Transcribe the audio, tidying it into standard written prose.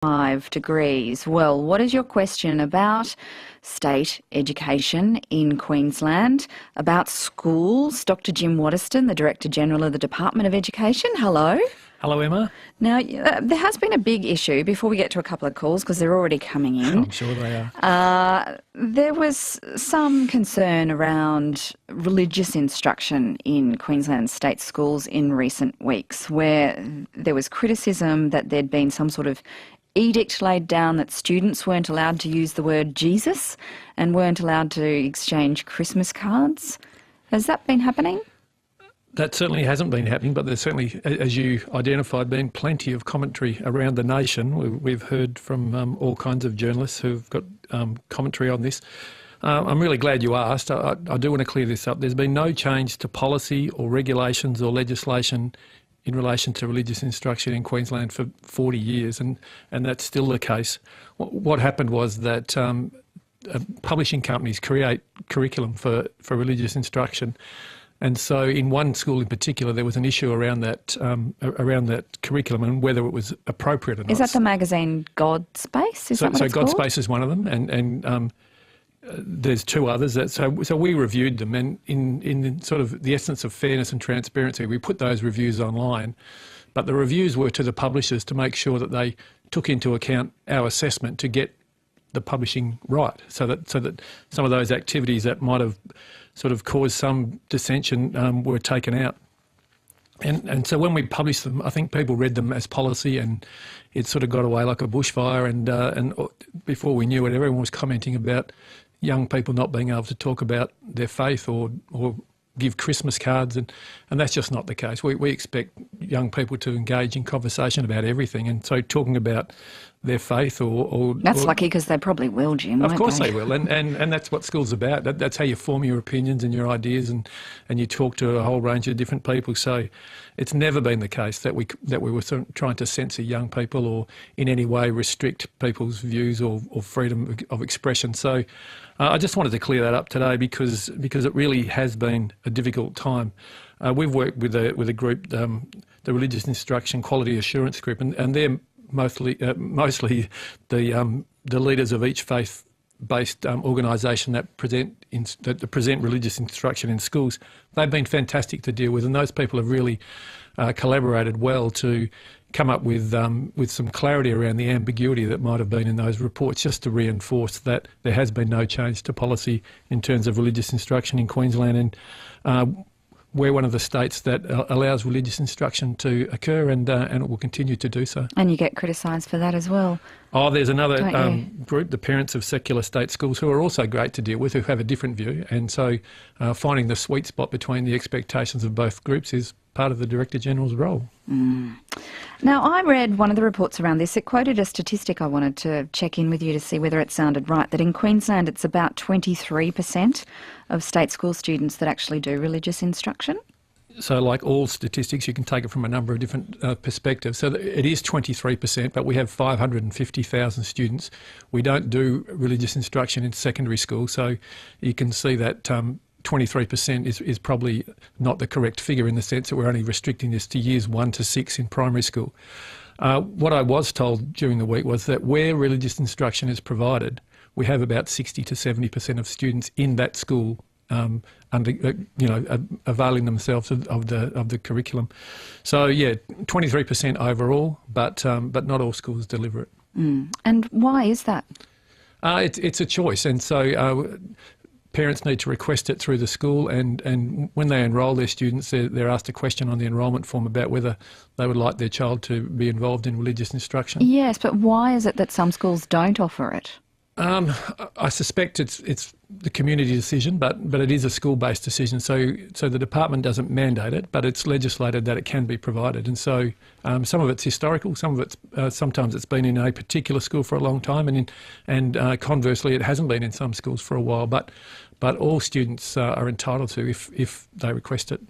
5 degrees. Well, what is your question about state education in Queensland, about schools? Dr. Jim Waterston, the Director-General of the Department of Education. Hello. Hello, Emma. Now, there has been a big issue, before we get to a couple of calls, because they're already coming in. I'm sure they are. There was some concern around religious instruction in Queensland state schools in recent weeks, where there was criticism that there'd been some sort of edict laid down that students weren't allowed to use the word Jesus and weren't allowed to exchange Christmas cards. Has that been happening? That certainly hasn't been happening, but there's certainly, as you identified, been plenty of commentary around the nation. We've heard from all kinds of journalists who've got commentary on this. I'm really glad you asked. I do want to clear this up. There's been no change to policy or regulations or legislation in relation to religious instruction in Queensland for 40 years, and that's still the case. What happened was that publishing companies create curriculum for religious instruction. And so in one school in particular, there was an issue around that curriculum and whether it was appropriate or not. Is that the magazine God Space? Is that what it's God called? Space is one of them, and there's two others. So we reviewed them, and in sort of the essence of fairness and transparency, we put those reviews online. But the reviews were to the publishers to make sure that they took into account our assessment to get the publishing right, so that some of those activities that might have sort of caused some dissension were taken out. And so when we published them, I think people read them as policy, and it sort of got away like a bushfire. And before we knew it, everyone was commenting about young people not being able to talk about their faith or give Christmas cards, and that's just not the case. We expect young people to engage in conversation about everything, and so talking about their faith or That's lucky, because they probably will, Jim. Of course they will, and that's what school's about. That's how you form your opinions and your ideas, and you talk to a whole range of different people. So it's never been the case that we were sort of trying to censor young people or in any way restrict people's views or freedom of expression. So I just wanted to clear that up today because it really has been a difficult time. We've worked with a group, the Religious Instruction Quality Assurance Group, and they're mostly the leaders of each faith-based organisation that present religious instruction in schools. They've been fantastic to deal with, and those people have really collaborated well to come up with some clarity around the ambiguity that might have been in those reports, just to reinforce that there has been no change to policy in terms of religious instruction in Queensland, and we're one of the states that allows religious instruction to occur, and it will continue to do so. And you get criticised for that as well. Oh, there's another group, the parents of secular state schools, who are also great to deal with, who have a different view. And so finding the sweet spot between the expectations of both groups is part of the Director-General's role. Now, I read one of the reports around this. It quoted a statistic. I wanted to check in with you to see whether it sounded right, that in Queensland it's about 23% of state school students that actually do religious instruction. So like all statistics, you can take it from a number of different perspectives. So it is 23%, but we have 550,000 students. We don't do religious instruction in secondary school, so you can see that 23% is probably not the correct figure, in the sense that we're only restricting this to years 1 to 6 in primary school. What I was told during the week was that where religious instruction is provided, we have about 60 to 70% of students in that school availing themselves of the curriculum. So yeah, 23% overall, but not all schools deliver it. And why is that? It's a choice, and so parents need to request it through the school, and when they enrol their students, they're asked a question on the enrolment form about whether they would like their child to be involved in religious instruction. Yes, but why is it that some schools don't offer it? I suspect it's the community decision, but it is a school-based decision. So the department doesn't mandate it, but it's legislated that it can be provided. And so some of it's historical, some of it's sometimes it's been in a particular school for a long time, and conversely, it hasn't been in some schools for a while. But all students are entitled to if they request it.